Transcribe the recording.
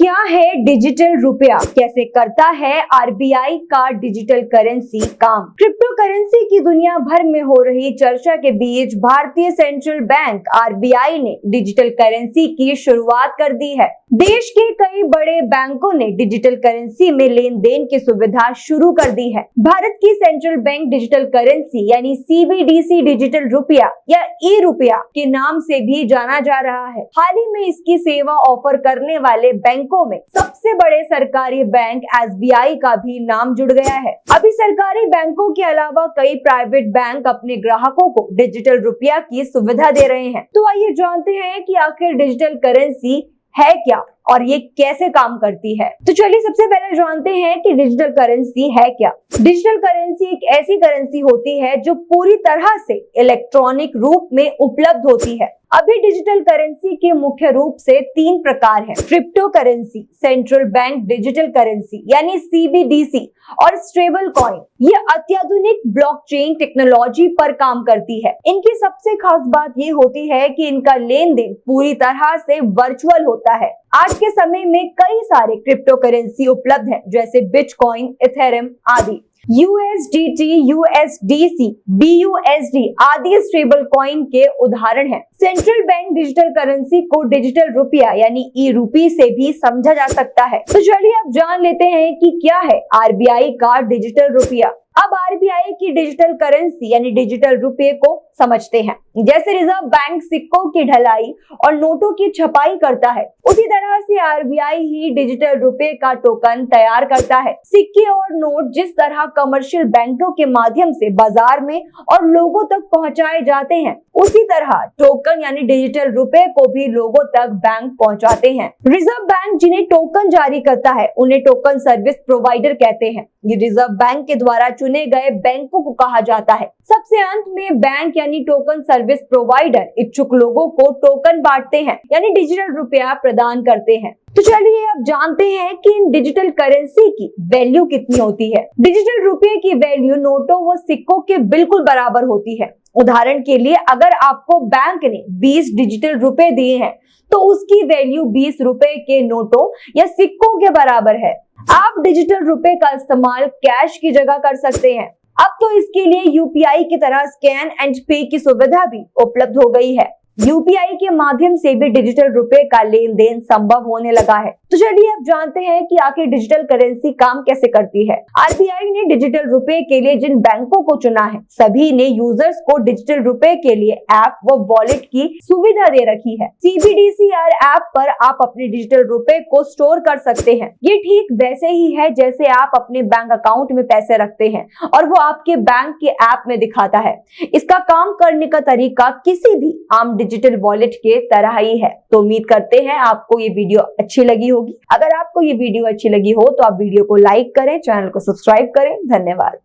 क्या है डिजिटल रुपया, कैसे करता है आरबीआई का डिजिटल करेंसी काम। क्रिप्टो करेंसी की दुनिया भर में हो रही चर्चा के बीच भारतीय सेंट्रल बैंक आरबीआई ने डिजिटल करेंसी की शुरुआत कर दी है। देश के कई बड़े बैंकों ने डिजिटल करेंसी में लेन देन की सुविधा शुरू कर दी है। भारत की सेंट्रल बैंक डिजिटल करेंसी यानी सीबीडीसी डिजिटल रुपया या ई रुपया के नाम से भी जाना जा रहा है। हाल ही में इसकी सेवा ऑफर करने वाले बैंकों में सबसे बड़े सरकारी बैंक एसबीआई का भी नाम जुड़ गया है। अभी सरकारी बैंकों के अलावा कई प्राइवेट बैंक अपने ग्राहकों को डिजिटल रुपया की सुविधा दे रहे हैं। तो आइए जानते हैं कि आखिर डिजिटल करेंसी है क्या और ये कैसे काम करती है। तो चलिए सबसे पहले जानते हैं कि डिजिटल करेंसी है क्या। डिजिटल करेंसी एक ऐसी करेंसी होती है जो पूरी तरह से इलेक्ट्रॉनिक रूप में उपलब्ध होती है। अभी डिजिटल करेंसी के मुख्य रूप से 3 प्रकार हैं। Crypto currency, central bank digital currency यानी सीबीडीसी और स्टेबल कॉइन। ये अत्याधुनिक ब्लॉकचेन टेक्नोलॉजी पर काम करती है। इनकी सबसे खास बात ये होती है कि इनका लेन देन पूरी तरह से वर्चुअल होता है। आज के समय में कई सारे क्रिप्टो करेंसी उपलब्ध हैं, जैसे बिटकॉइन, इथेरियम आदि। USDT, USDC, BUSD आदि स्टेबल कॉइन के उदाहरण हैं। सेंट्रल बैंक डिजिटल करेंसी को डिजिटल रुपया यानी ई रूपी से भी समझा जा सकता है। तो चलिए अब जान लेते हैं कि क्या है आरबीआई का डिजिटल रुपया। अब आरबीआई की डिजिटल करेंसी यानी डिजिटल रुपये को समझते हैं। जैसे रिजर्व बैंक सिक्कों की ढलाई और नोटों की छपाई करता है, उसी तरह से आरबीआई ही डिजिटल रुपये का टोकन तैयार करता है। सिक्के और नोट जिस तरह कमर्शियल बैंकों के माध्यम से बाजार में और लोगों तक पहुंचाए जाते हैं, उसी तरह टोकन यानी डिजिटल रुपये को भी लोगों तक बैंक पहुंचाते हैं। रिजर्व बैंक जिन्हें टोकन जारी करता है उन्हें टोकन सर्विस प्रोवाइडर कहते हैं। ये रिजर्व बैंक के द्वारा चुने गए बैंकों को कहा जाता है। सबसे अंत में बैंक यानी टोकन सर्विस प्रोवाइडर इच्छुक लोगों को टोकन बांटते हैं यानी डिजिटल रुपया प्रदान करते हैं। तो चलिए अब जानते हैं कि इन डिजिटल करेंसी की वैल्यू कितनी होती है। डिजिटल रुपये की वैल्यू नोटों व सिक्कों के बिल्कुल बराबर होती है। उदाहरण के लिए अगर आपको बैंक ने 20 डिजिटल रुपए दिए हैं तो उसकी वैल्यू 20 रुपए के नोटों या सिक्कों के बराबर है। आप डिजिटल रुपए का इस्तेमाल कैश की जगह कर सकते हैं। अब तो इसके लिए यूपीआई की तरह स्कैन एंड पे की सुविधा भी उपलब्ध हो गई है। यूपीआई के माध्यम से भी डिजिटल रुपए का लेन देन संभव होने लगा है। तो चलिए अब जानते हैं कि आखिर डिजिटल करेंसी काम कैसे करती है। आरबीआई ने डिजिटल रुपए के लिए जिन बैंकों को चुना है, सभी ने यूजर्स को डिजिटल रुपए के लिए ऐप व वॉलेट की सुविधा दे रखी है। सीबीडीसीआर ऐप पर आप अपने डिजिटल रुपए को स्टोर कर सकते हैं। ये ठीक वैसे ही है जैसे आप अपने बैंक अकाउंट में पैसे रखते हैं और वो आपके बैंक के ऐप में दिखाता है। इसका काम करने का तरीका किसी भी आम डिजिटल वॉलेट के तरह ही है। तो उम्मीद करते हैं आपको ये वीडियो अच्छी लगी होगी। अगर आपको ये वीडियो अच्छी लगी हो तो आप वीडियो को लाइक करें, चैनल को सब्सक्राइब करें। धन्यवाद।